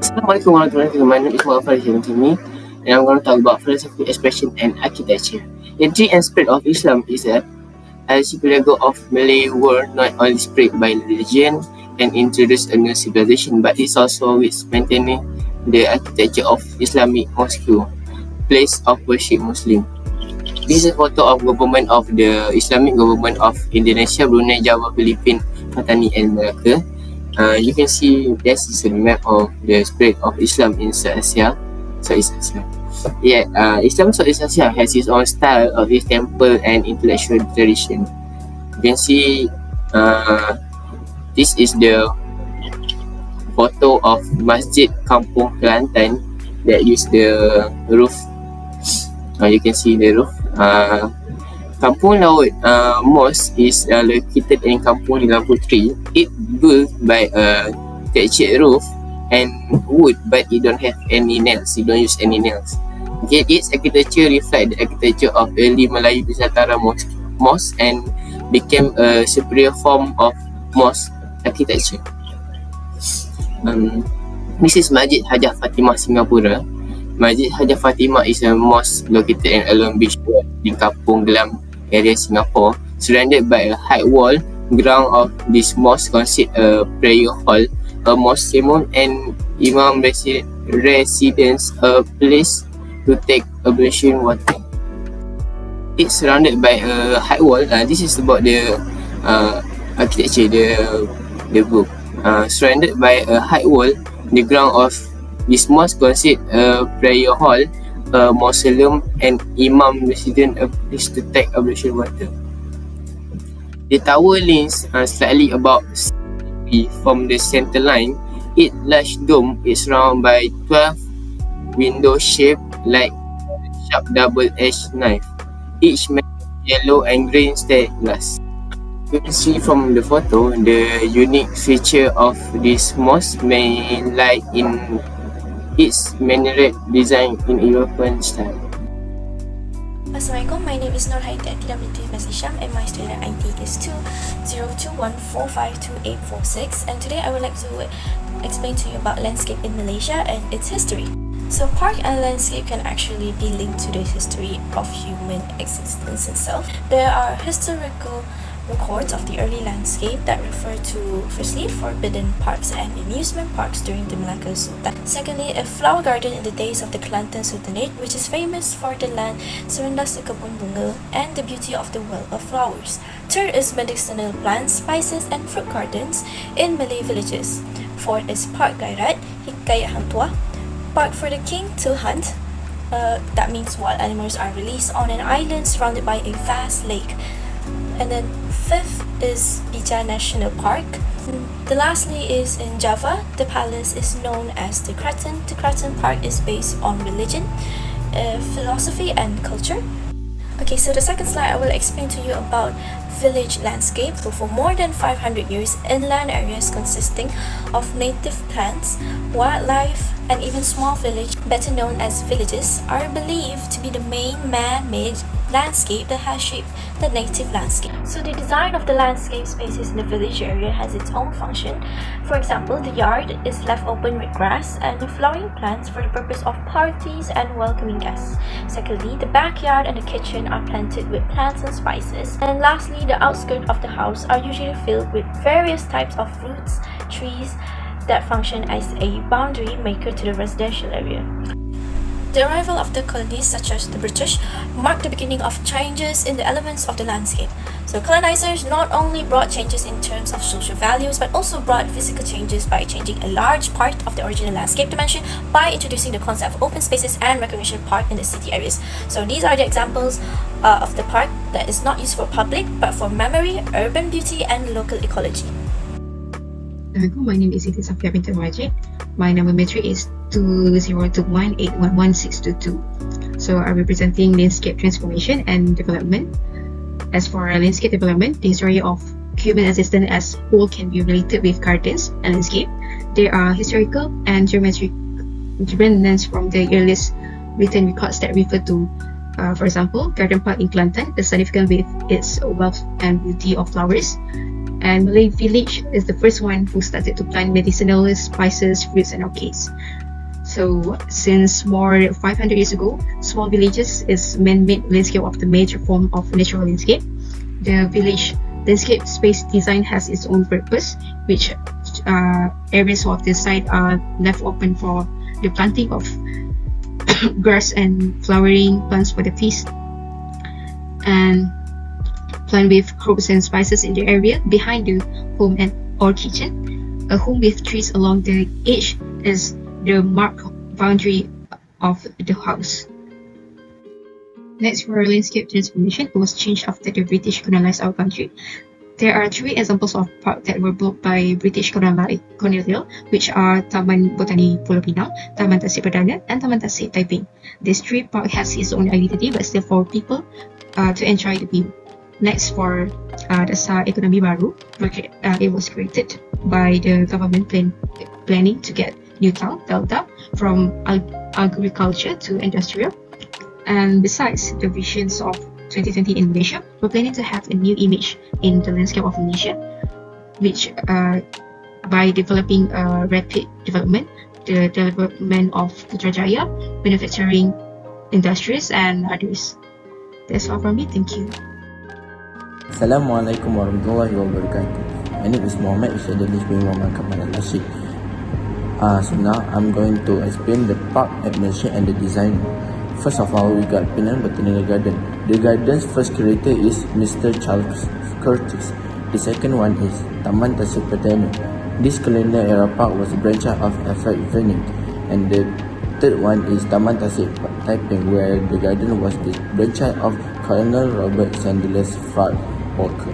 Assalamualaikum warahmatullahi wabarakatuh. My name is Muhammad Farid, and I'm going to talk about philosophy, expression, and architecture. The tree and spirit of Islam is a archipelago of Malay world not only spread by religion and introduced a new civilization, but it's also with maintaining the architecture of Islamic mosque, place of worship Muslim. This is a photo of government of the Islamic government of Indonesia, Brunei, Java, Philippines, Patani, and Malacca. You can see this is a map of the spread of Islam in Southeast Asia. Islam Southeast Asia has its own style of its temple and intellectual tradition. You can see this is the photo of Masjid Kampung Kelantan that use the roof. You can see the roof. Kampung Laut Mosque is located in Kampung Lilang Puteri. It built by a thatched roof and wood, but it don't have any nails. It don't use any nails. Okay, its architecture reflect the architecture of early Malay Nusantara mosque and became a superior form of mosque architecture. This is Masjid Hajah Fatimah, Singapura. Masjid Hajah Fatimah is a mosque located in Along Beach Road in Kampung Glam area Singapore, surrounded by a high wall. Ground of this mosque consists a prayer hall, a mausoleum, and imam residence, a place to take ablution water. It's surrounded by a high wall. This is about the architecture, the book. Surrounded by a high wall, the ground of this mosque consists a prayer hall, a mausoleum, and imam resident, a place to take ablution water. The tower leans slightly about 6 feet from the center line. Its large dome is surrounded by 12 windows shaped like a sharp double-edged knife, each made of yellow and green stained glass. You can see from the photo, the unique feature of this mosque may lie in its minaret design in European style. Assalamualaikum, my name is Nur Haida Malaysian, and my student ID is 2021452846, and today I would like to explain to you about landscape in Malaysia and its history. So park and landscape can actually be linked to the history of human existence itself. There are historical records of the early landscape that refer to, firstly, forbidden parks and amusement parks during the Malacca Sultan. Secondly, a flower garden in the days of the Kelantan Sultanate, which is famous for the land serendah kebun bunga and the beauty of the world of flowers. Third is medicinal plants, spices, and fruit gardens in Malay villages. Fourth is Park Gairat, Hikayat Hang Tuah, park for the king to hunt. That means wild animals are released on an island surrounded by a vast lake. And then fifth is Bija National Park. The lastly is in Java. The palace is known as the Kraton. The Kraton Park is based on religion, philosophy, and culture. Okay, so the second slide I will explain to you about village landscape. So for more than 500 years, inland areas consisting of native plants, wildlife, and even small village, better known as villages, are believed to be the main man-made landscape that has shaped the native landscape. So the design of the landscape spaces in the village area has its own function. For example, the yard is left open with grass and flowering plants for the purpose of parties and welcoming guests. Secondly, the backyard and the kitchen are planted with plants and spices. And lastly, the outskirts of the house are usually filled with various types of fruits, trees that function as a boundary maker to the residential area. The arrival of the colonies, such as the British, marked the beginning of changes in the elements of the landscape. So colonizers not only brought changes in terms of social values, but also brought physical changes by changing a large part of the original landscape dimension by introducing the concept of open spaces and recreation park in the city areas. So these are the examples of the park that is not used for public, but for memory, urban beauty, and local ecology. My name is Siti Safia Binti Wajid. My number matric is 2021811622. So I'm representing landscape transformation and development. As for landscape development, the history of human existence as whole can be related with gardens and landscape. There are historical and geometric remnants from the earliest written records that refer to, for example, Garden Park in Kelantan, the significant with its wealth and beauty of flowers. And Malay village is the first one who started to plant medicinal spices, fruits, and orchids. So, since more than 500 years ago, small villages is man-made landscape of the major form of natural landscape. The village landscape space design has its own purpose, which areas of the site are left open for the planting of grass and flowering plants for the feast, and plant with herbs and spices in the area behind the home and or kitchen. A home with trees along the edge is the marked boundary of the house. Next, for landscape transformation, it was changed after the British colonized our country. There are three examples of parks that were built by British colonial, which are Taman Botani Pulau Pinang, Taman Tasik Perdana, and Taman Tasik Taiping. This tree park has its own identity, but still for people to enjoy the view. Next, for Dasar Ekonomi Baru, it was created by the government planning to get new town, Delta, from agriculture to industrial. And besides the visions of 2020 in Malaysia, we're planning to have a new image in the landscape of Malaysia, which by developing rapid development, the development of Putrajaya, manufacturing industries, and others. That's all from me. Thank you. Assalamualaikum warahmatullahi wabarakatuh. My name is Muhammad Isyadulis bin Muhammad Kamal Al-Rashid. So now I'm going to explain the park at Malaysia and the design. First of all, we got Penang Botanical Garden. The garden's first curator is Mr. Charles Curtis. The second one is Taman Tasik Perdana. This colonial era park was a branch out of Alfred Venning. And the third one is Taman Tasik Taiping, where the garden was the branch out of Colonel Robert Sanders Fard Walker.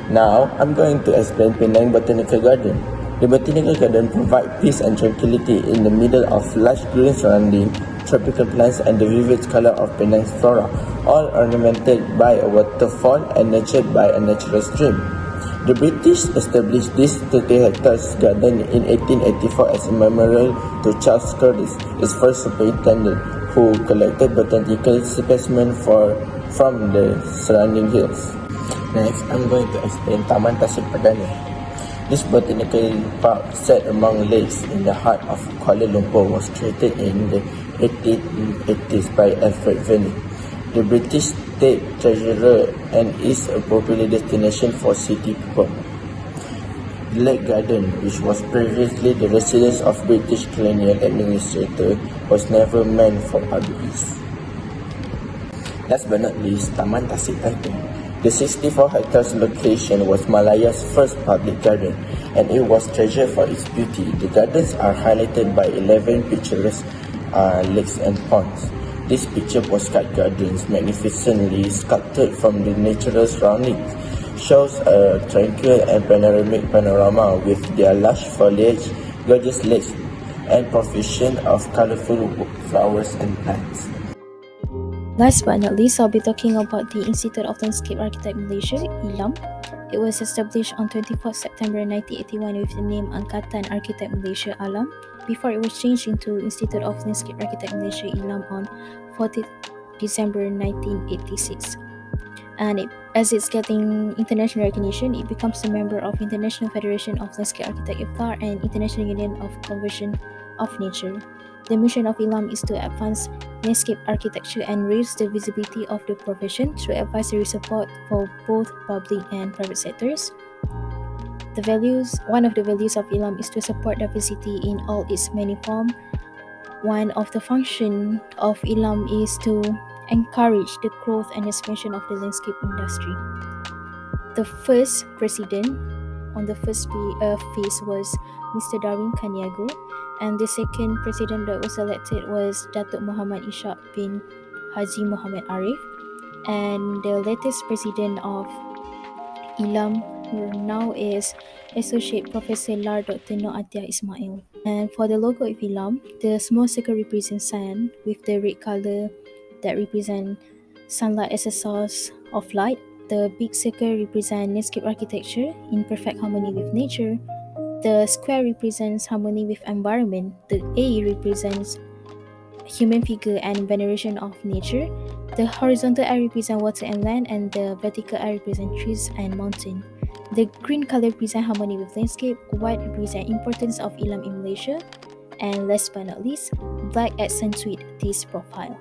Now, I'm going to explain Penang Botanical Garden. The Botanical Garden provides peace and tranquility in the middle of lush green surrounding, tropical plants and the vivid color of Penang's flora, all ornamented by a waterfall and nurtured by a natural stream. The British established this 30 hectares garden in 1884 as a memorial to Charles Curtis, its first superintendent, who collected botanical specimens from the surrounding hills. Next, I'm going to explain Taman Tasik Perdana. This botanical park set among lakes in the heart of Kuala Lumpur was created in the 1880s by Alfred Venning, the British state treasurer, and is a popular destination for city people. The Lake Garden, which was previously the residence of British colonial administrator, was never meant for public use. Last but not least, Taman Tasik Taiping. The 64 hectares location was Malaya's first public garden, and it was treasured for its beauty. The gardens are highlighted by 11 picturesque lakes and ponds. These picture postcard gardens, magnificently sculpted from the natural surroundings, shows a tranquil and panoramic panorama with their lush foliage, gorgeous lakes, and profusion of colorful flowers and plants. Last but not least, I'll be talking about the Institute of Landscape Architect Malaysia, ILAM. It was established on 24 September 1981 with the name Angkatan Architect Malaysia, ALAM, before it was changed into Institute of Landscape Architect Malaysia, ILAM, on 14 December 1986. And as it's getting international recognition, it becomes a member of International Federation of Landscape Architect (IFAR) and International Union of Conservation of Nature. The mission of ILAM is to advance landscape architecture and raise the visibility of the profession through advisory support for both public and private sectors. One of the values of ILAM is to support diversity in all its many forms. One of the functions of ILAM is to encourage the growth and expansion of the landscape industry. The first president on the first phase was Mr. Darwin Kaniago, and the second president that was elected was Datuk Muhammad Ishaq bin Haji Muhammad Arif, and the latest president of ILAM now is Associate Professor Lar Dr. Noor Atia Ismail. And for the logo of ILAM, the small circle represents sun with the red color that represents sunlight as a source of light. The big circle represents landscape architecture in perfect harmony with nature. The square represents harmony with environment. The A represents human figure and veneration of nature. The horizontal eye represents water and land, and the vertical eye represents trees and mountain. The green color represents harmony with landscape. White represents importance of ILAM in Malaysia, And last but not least, black accentuate this profile.